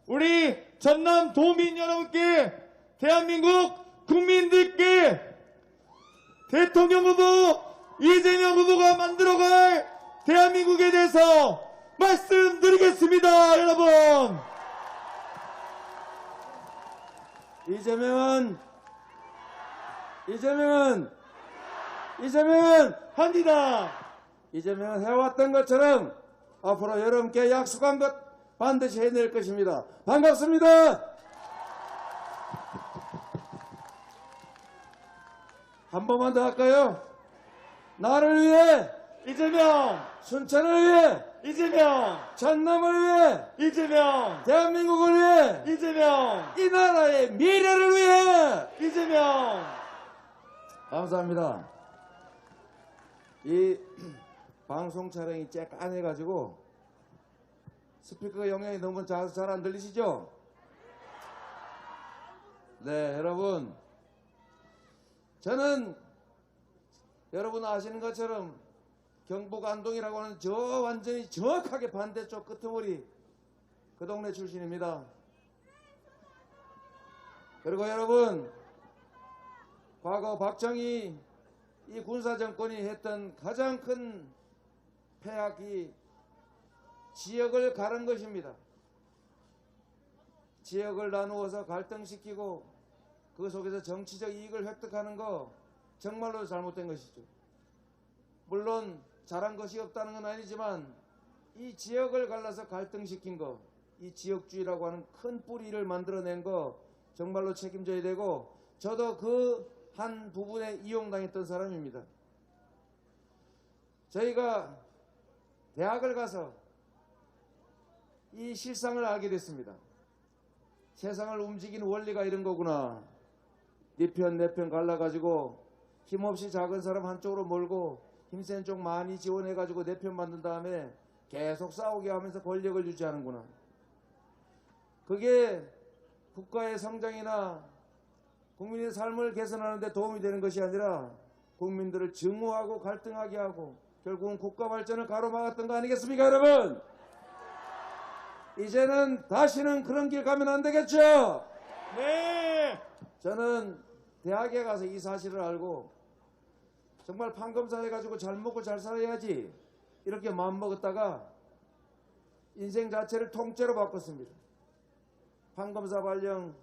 우리 전남 도민 여러분께, 대한민국 국민들께 대통령 후보 이재명 후보가 만들어갈 대한민국에 대해서 말씀드리겠습니다. 여러분, 이재명은 합니다. 이재명은 해왔던 것처럼 앞으로 여러분께 약속한 것 반드시 해낼 것입니다. 반갑습니다. 한 번만 더 할까요? 나를 위해, 이재명, 순천을 위해, 이재명, 전남을 위해, 이재명, 대한민국을 위해, 이재명, 이 나라의 미래를 위해. 이재명. 감사합니다. 이 방송 촬영이 쬐깐해가지고 스피커 영향이 너무 잘 안 들리시죠? 네, 여러분, 저는 여러분 아시는 것처럼 경북 안동이라고 하는 저 완전히 정확하게 반대쪽 끄트머리 그 동네 출신입니다. 그리고 여러분, 과거 박정희 이 군사정권이 했던 가장 큰 폐악이 지역을 가른 것입니다. 지역을 나누어서 갈등시키고 그 속에서 정치적 이익을 획득하는 거 정말로 잘못된 것이죠. 물론 잘한 것이 없다는 건 아니지만 이 지역을 갈라서 갈등시킨 거, 이 지역주의라고 하는 큰 뿌리를 만들어낸 거 정말로 책임져야 되고, 저도 그 한 부분에 이용당했던 사람입니다. 저희가 대학을 가서 이 실상을 알게 됐습니다. 세상을 움직이는 원리가 이런 거구나. 네 편 내 편 갈라가지고 힘없이 작은 사람 한쪽으로 몰고 힘센 쪽 많이 지원해가지고 내 편 만든 다음에 계속 싸우게 하면서 권력을 유지하는구나. 그게 국가의 성장이나 국민의 삶을 개선하는 데 도움이 되는 것이 아니라 국민들을 증오하고 갈등하게 하고 결국은 국가 발전을 가로막았던 거 아니겠습니까, 여러분? 이제는 다시는 그런 길 가면 안 되겠죠? 네. 저는 대학에 가서 이 사실을 알고 정말 판검사 해가지고 잘 먹고 잘 살아야지 이렇게 마음먹었다가 인생 자체를 통째로 바꿨습니다. 판검사 발령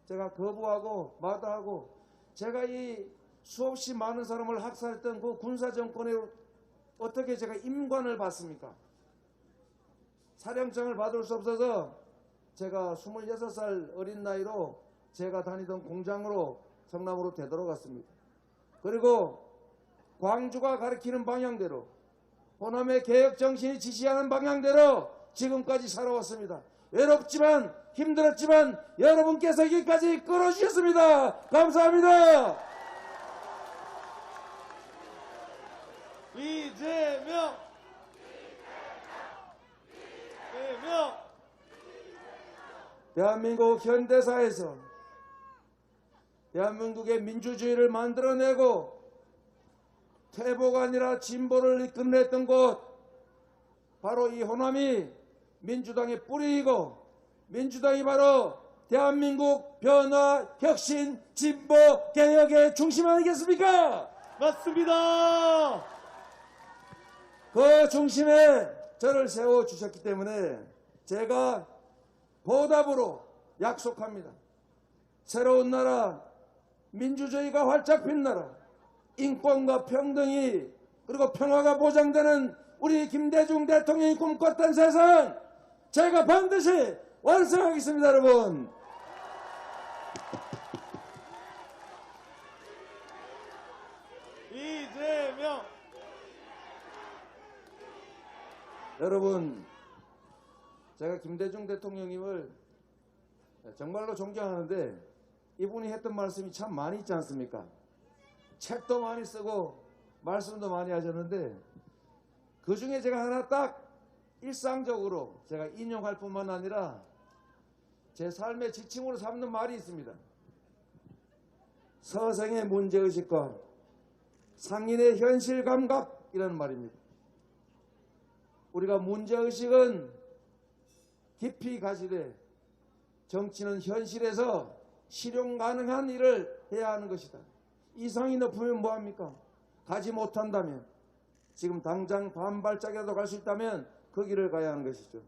제가 거부하고 마다하고, 제가 이 수없이 많은 사람을 학살했던 그 군사정권에 어떻게 제가 임관을 받습니까? 사령장을 받을 수 없어서 제가 26살 어린 나이로 제가 다니던 공장으로 성남으로 되돌아갔습니다. 그리고 광주가 가리키는 방향대로, 호남의 개혁정신이 지시하는 방향대로 지금까지 살아왔습니다. 외롭지만 힘들었지만 여러분께서 여기까지 끌어주셨습니다. 감사합니다. 이재명, 이재명. 대한민국 현대사에서 대한민국의 민주주의를 만들어내고 퇴보가 아니라 진보를 이끌어냈던 곳, 바로 이 호남이 민주당의 뿌리이고, 민주당이 바로 대한민국 변화, 혁신, 진보, 개혁의 중심 아니겠습니까? 맞습니다. 그 중심에 저를 세워주셨기 때문에 제가 보답으로 약속합니다. 새로운 나라, 민주주의가 활짝 핀 나라, 인권과 평등이 그리고 평화가 보장되는 우리 김대중 대통령이 꿈꿨던 세상, 제가 반드시 완성하겠습니다, 여러분. 이재명. 여러분, 제가 김대중 대통령님을 정말로 존경하는데 이분이 했던 말씀이 참 많이 있지 않습니까? 책도 많이 쓰고 말씀도 많이 하셨는데, 그 중에 제가 하나 딱 일상적으로 제가 인용할 뿐만 아니라 제 삶의 지침으로 삼는 말이 있습니다. 서생의 문제의식과 상인의 현실 감각이라는 말입니다. 우리가 문제의식은 깊이 가지되 정치는 현실에서 실용 가능한 일을 해야 하는 것이다. 이상이 높으면 뭐합니까? 가지 못한다면, 지금 당장 반발짝이라도 갈 수 있다면 그 길을 가야 하는 것이죠.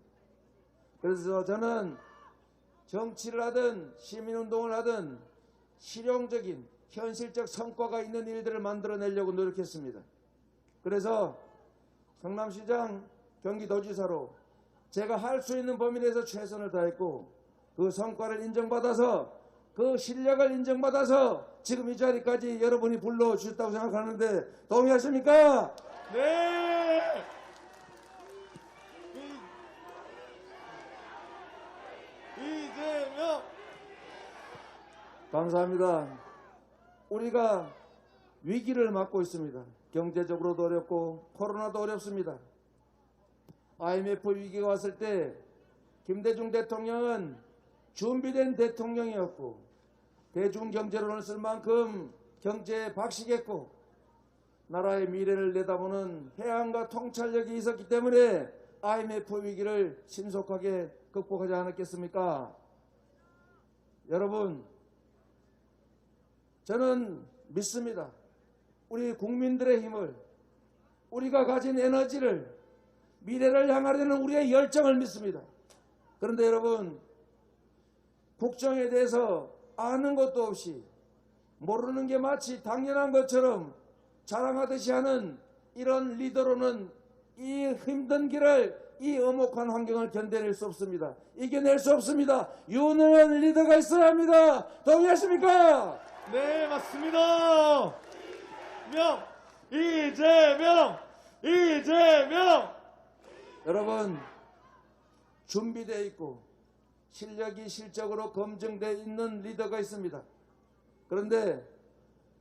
그래서 저는 정치를 하든 시민운동을 하든 실용적인 현실적 성과가 있는 일들을 만들어내려고 노력했습니다. 그래서 성남시장, 경기도지사로 제가 할 수 있는 범위 내에서 최선을 다했고, 그 성과를 인정받아서, 그 실력을 인정받아서 지금 이 자리까지 여러분이 불러주셨다고 생각하는데 동의하십니까? 네. 이재명. 감사합니다. 우리가 위기를 맞고 있습니다. 경제적으로도 어렵고 코로나도 어렵습니다. IMF 위기가 왔을 때 김대중 대통령은 준비된 대통령이었고, 대중경제론을 쓸 만큼 경제에 박식했고, 나라의 미래를 내다보는 해안과 통찰력이 있었기 때문에 IMF 위기를 신속하게 극복하지 않았겠습니까? 여러분, 저는 믿습니다. 우리 국민들의 힘을, 우리가 가진 에너지를, 미래를 향하려는 우리의 열정을 믿습니다. 그런데 여러분, 국정에 대해서 아는 것도 없이 모르는 게 마치 당연한 것처럼 자랑하듯이 하는 이런 리더로는 이 힘든 길을, 이 엄혹한 환경을 견뎌낼 수 없습니다. 이겨낼 수 없습니다. 유능한 리더가 있어야 합니다. 동의하십니까? 네, 맞습니다. 이재명. 여러분, 준비되어 있고 실력이 실적으로 검증되어 있는 리더가 있습니다. 그런데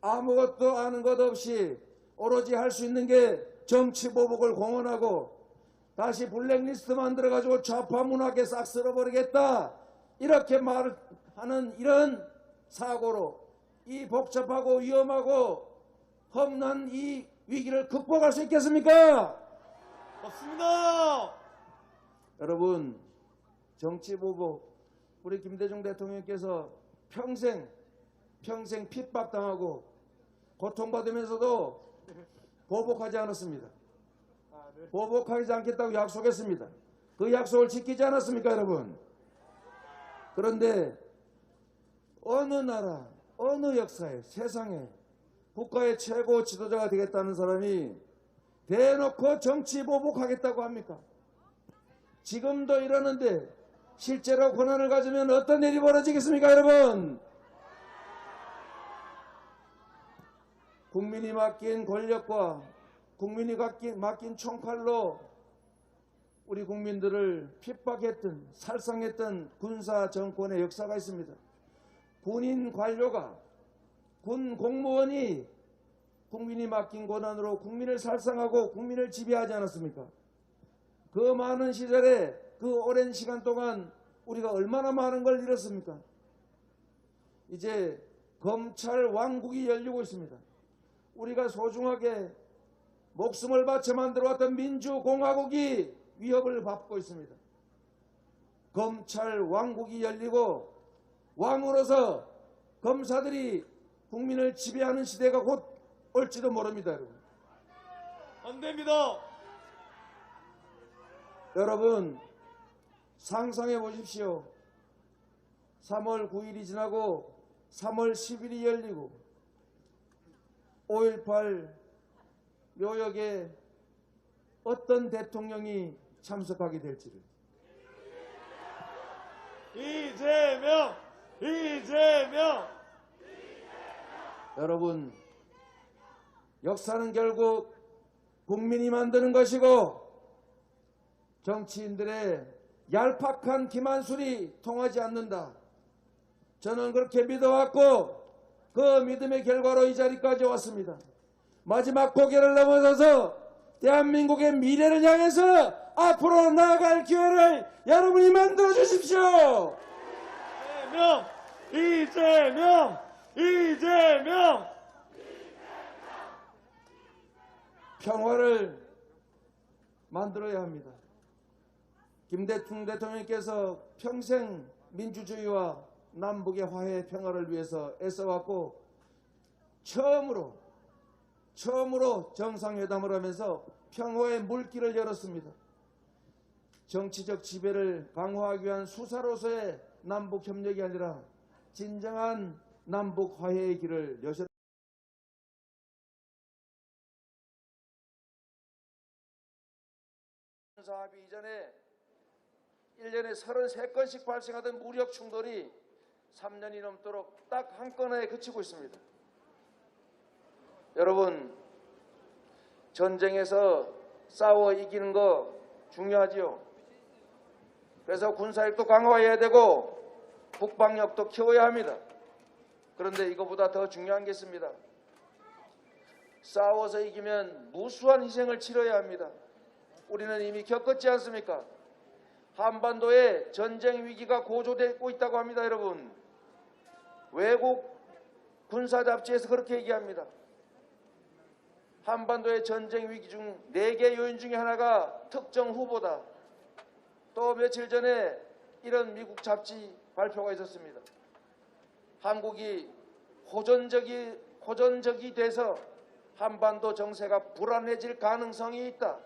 아무것도 아는 것 없이 오로지 할 수 있는 게 정치 보복을 공언하고 다시 블랙리스트 만들어가지고 좌파 문화계 싹 쓸어버리겠다, 이렇게 말하는 이런 사고로 이 복잡하고 위험하고 험난 이 위기를 극복할 수 있겠습니까? 맞습니다. 여러분, 정치 보복, 우리 김대중 대통령께서 평생 핍박당하고 고통받으면서도 보복하지 않았습니다. 보복하지 않겠다고 약속했습니다. 그 약속을 지키지 않았습니까, 여러분? 그런데 어느 나라, 어느 역사에, 세상에 국가의 최고 지도자가 되겠다는 사람이 대놓고 정치 보복하겠다고 합니까? 지금도 이러는데 실제로 권한을 가지면 어떤 일이 벌어지겠습니까, 여러분? 국민이 맡긴 권력과 국민이 맡긴 총칼로 우리 국민들을 핍박했던, 살상했던 군사 정권의 역사가 있습니다. 군인 관료가, 군 공무원이 국민이 맡긴 권한으로 국민을 살상하고 국민을 지배하지 않았습니까? 그 많은 시절에, 그 오랜 시간 동안 우리가 얼마나 많은 걸 잃었습니까? 이제 검찰 왕국이 열리고 있습니다. 우리가 소중하게 목숨을 바쳐 만들어왔던 민주공화국이 위협을 받고 있습니다. 검찰 왕국이 열리고 왕으로서 검사들이 국민을 지배하는 시대가 곧 올지도 모릅니다, 여러분. 안 됩니다. 여러분, 상상해 보십시오. 3월 9일이 지나고 3월 10일이 열리고 5.18 묘역에 어떤 대통령이 참석하게 될지를. 이재명. 여러분, 역사는 결국 국민이 만드는 것이고 정치인들의 얄팍한 기만술이 통하지 않는다. 저는 그렇게 믿어왔고 그 믿음의 결과로 이 자리까지 왔습니다. 마지막 고개를 넘어서서 대한민국의 미래를 향해서 앞으로 나아갈 기회를 여러분이 만들어 주십시오. 이재명. 평화를 만들어야 합니다. 김대중 대통령께서 평생 민주주의와 남북의 화해 평화를 위해서 애써왔고 처음으로 정상회담을 하면서 평화의 물길을 열었습니다. 정치적 지배를 강화하기 위한 수사로서의 남북 협력이 아니라 진정한 남북 화해의 길을 여셨습니다. 합의 이전에 1년에 33건씩 발생하던 무력 충돌이 3년이 넘도록 딱 한 건에 그치고 있습니다. 여러분, 전쟁에서 싸워 이기는 거 중요하지요. 그래서 군사력도 강화해야 되고 국방력도 키워야 합니다. 그런데 이거보다 더 중요한 게 있습니다. 싸워서 이기면 무수한 희생을 치러야 합니다. 우리는 이미 겪었지 않습니까? 한반도에 전쟁 위기가 고조되고 있다고 합니다. 여러분, 외국 군사 잡지에서 그렇게 얘기합니다. 한반도의 전쟁 위기 중 4개 요인 중에 하나가 특정 후보다. 또 며칠 전에 이런 미국 잡지 발표가 있었습니다. 한국이 호전적이 돼서 한반도 정세가 불안해질 가능성이 있다.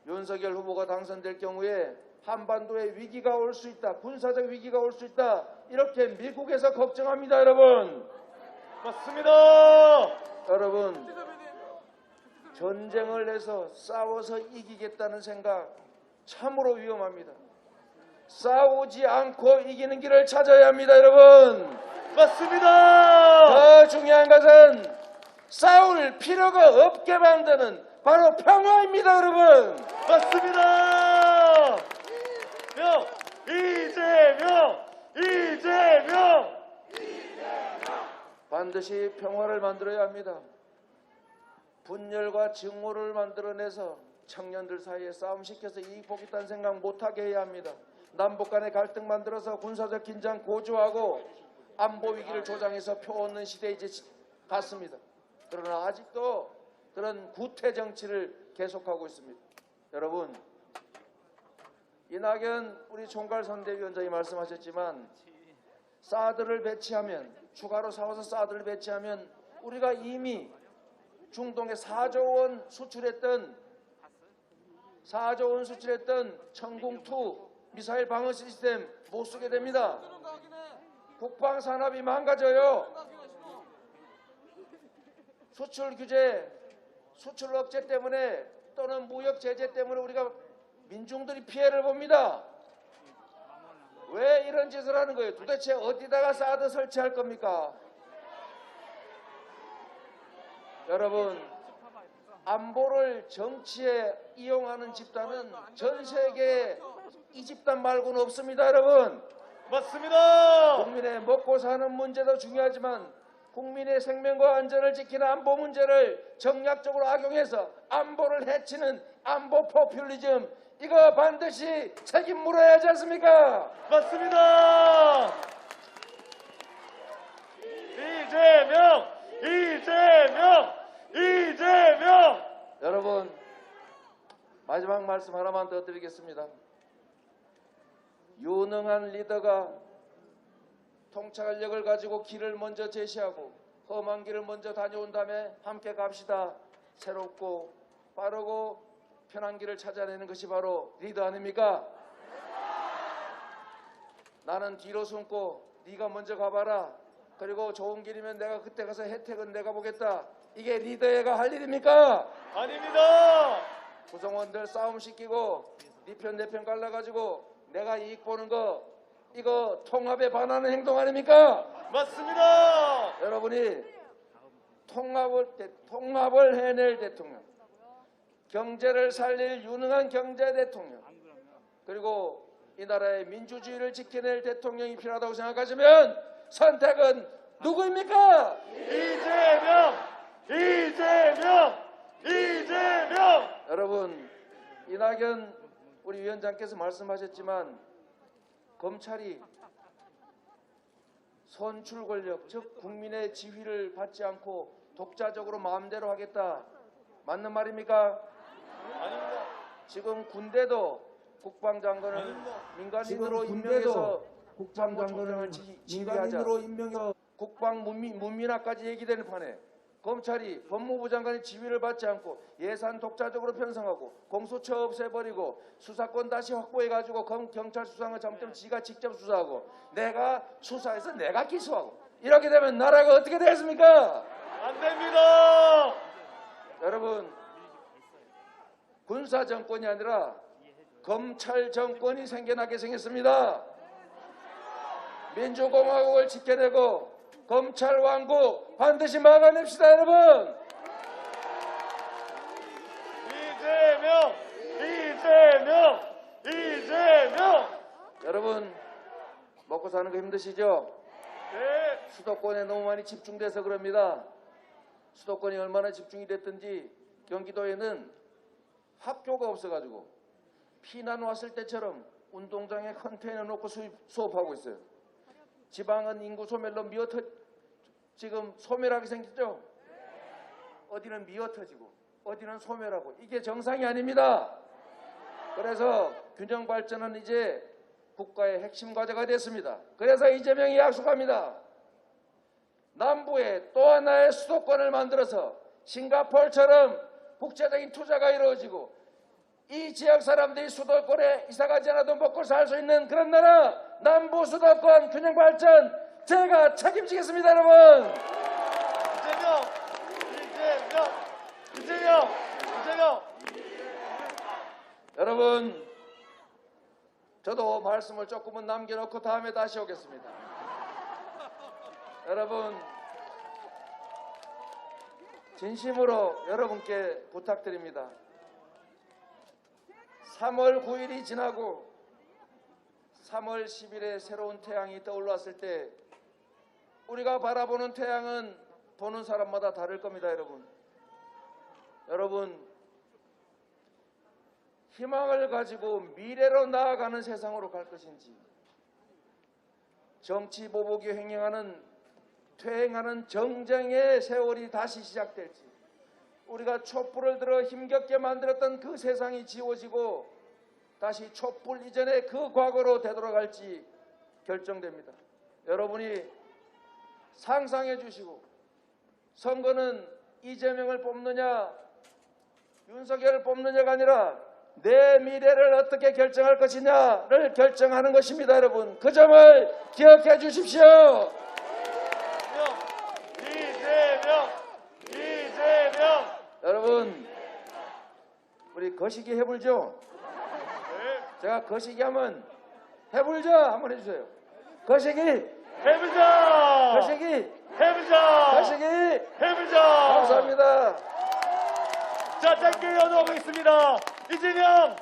윤석열 후보가 당선될 경우에 한반도에 위기가 올 수 있다. 군사적 위기가 올 수 있다. 이렇게 미국에서 걱정합니다. 여러분. 맞습니다. 여러분, 전쟁을 해서 싸워서 이기겠다는 생각 참으로 위험합니다. 싸우지 않고 이기는 길을 찾아야 합니다. 여러분. 맞습니다. 더 중요한 것은 싸울 필요가 없게 만드는 바로 평화입니다. 여러분. 맞습니다. 이재명. 반드시 평화를 만들어야 합니다. 분열과 증오를 만들어내서 청년들 사이에 싸움시켜서 이익 보겠다는 생각 못하게 해야 합니다. 남북 간의 갈등 만들어서 군사적 긴장 고조하고 안보 위기를 조장해서 표 얻는 시대에 이제 갔습니다. 그러나 아직도 그런 구태 정치를 계속하고 있습니다. 여러분, 이낙연 우리 총괄선대위원장이 말씀하셨지만 사드를 배치하면, 추가로 사와서 사드를 배치하면 우리가 이미 중동에 4조 원 수출했던 천궁2 미사일 방어 시스템 못 쓰게 됩니다. 국방 산업이 망가져요. 수출 규제, 수출 억제 때문에 또는 무역 제재 때문에 우리가 민중들이 피해를 봅니다. 왜 이런 짓을 하는 거예요? 도대체 어디다가 사드 설치할 겁니까? 여러분, 안보를 정치에 이용하는 집단은 전 세계에 이 집단 말고는 없습니다. 여러분. 맞습니다. 국민의 먹고 사는 문제도 중요하지만 국민의 생명과 안전을 지키는 안보 문제를 정략적으로 악용해서 안보를 해치는 안보 포퓰리즘, 이거 반드시 책임 물어야 하지 않습니까? 맞습니다. 이재명. 여러분, 마지막 말씀 하나만 더 드리겠습니다. 유능한 리더가 통찰력을 가지고 길을 먼저 제시하고 험한 길을 먼저 다녀온 다음에 함께 갑시다. 새롭고 빠르고 편한 길을 찾아내는 것이 바로 리더 아닙니까? 나는 뒤로 숨고 네가 먼저 가봐라. 그리고 좋은 길이면 내가 그때 가서 혜택은 내가 보겠다. 이게 리더가 할 일입니까? 아닙니다. 구성원들 싸움시키고 네 편 내 편 갈라가지고 내가 이익 보는 거, 이거 통합에 반하는 행동 아닙니까? 맞습니다. 여러분이 통합을 해낼 대통령, 경제를 살릴 유능한 경제 대통령, 그리고 이 나라의 민주주의를 지켜낼 대통령이 필요하다고 생각하시면 선택은 누구입니까? 이재명. 여러분, 이낙연 우리 위원장께서 말씀하셨지만 검찰이 선출 권력, 즉 국민의 지휘를 받지 않고 독자적으로 마음대로 하겠다, 맞는 말입니까? 아닙니다. 지금 군대도 국방장관을 민간인으로 지금 임명해서 군대도 국방장관을 지휘하자. 민간인으로 임명해 국방 문민화까지 얘기되는 판에 검찰이 법무부 장관의 지휘를 받지 않고 예산 독자적으로 편성하고 공수처 없애버리고 수사권 다시 확보해가지고 경찰 수사가 잘못되면 지가 직접 수사하고 내가 수사해서 내가 기소하고 이렇게 되면 나라가 어떻게 되겠습니까? 안 됩니다. 여러분, 군사 정권이 아니라 검찰 정권이 생겨나게 생겼습니다. 민주공화국을 지켜내고 검찰 왕국 반드시 막아냅시다, 여러분. 이재명. 여러분, 먹고 사는 거 힘드시죠? 네. 수도권에 너무 많이 집중돼서 그럽니다. 수도권이 얼마나 집중이 됐든지 경기도에는 학교가 없어가지고 피난 왔을 때처럼 운동장에 컨테이너 놓고 수업하고 있어요. 지방은 인구 소멸로 지금 소멸하게 생겼죠? 어디는 미어 터지고 어디는 소멸하고 이게 정상이 아닙니다. 그래서 균형 발전은 이제 국가의 핵심 과제가 됐습니다. 그래서 이재명이 약속합니다. 남부에 또 하나의 수도권을 만들어서 싱가포르처럼 국제적인 투자가 이루어지고 이 지역 사람들이 수도권에 이사가지 않아도 먹고 살 수 있는 그런 나라 남부 수도권 균형 발전 제가 책임지겠습니다, 여러분. 이재명. 여러분, 저도 말씀을 조금은 남겨놓고 다음에 다시 오겠습니다. 여러분, 진심으로 여러분께 부탁드립니다. 3월 9일이 지나고 3월 10일에 새로운 태양이 떠올랐을 때 우리가 바라보는 태양은 보는 사람마다 다를 겁니다, 여러분. 여러분, 희망을 가지고 미래로 나아가는 세상으로 갈 것인지 정치 보복이 퇴행하는 정쟁의 세월이 다시 시작될지 우리가 촛불을 들어 힘겹게 만들었던 그 세상이 지워지고 다시 촛불 이전의 그 과거로 되돌아갈지 결정됩니다. 여러분이 상상해 주시고 선거는 이재명을 뽑느냐 윤석열을 뽑느냐가 아니라 내 미래를 어떻게 결정할 것이냐를 결정하는 것입니다, 여러분. 그 점을 기억해 주십시오. 이재명. 여러분, 우리 거시기 해불죠? 네. 제가 거시기 하면 해불자 한번 해주세요. 거시기, 해보자. 거시기, 해보자. 거시기. 해보자. 감사합니다. 자, 짧게 연호하고 있습니다. 이재명.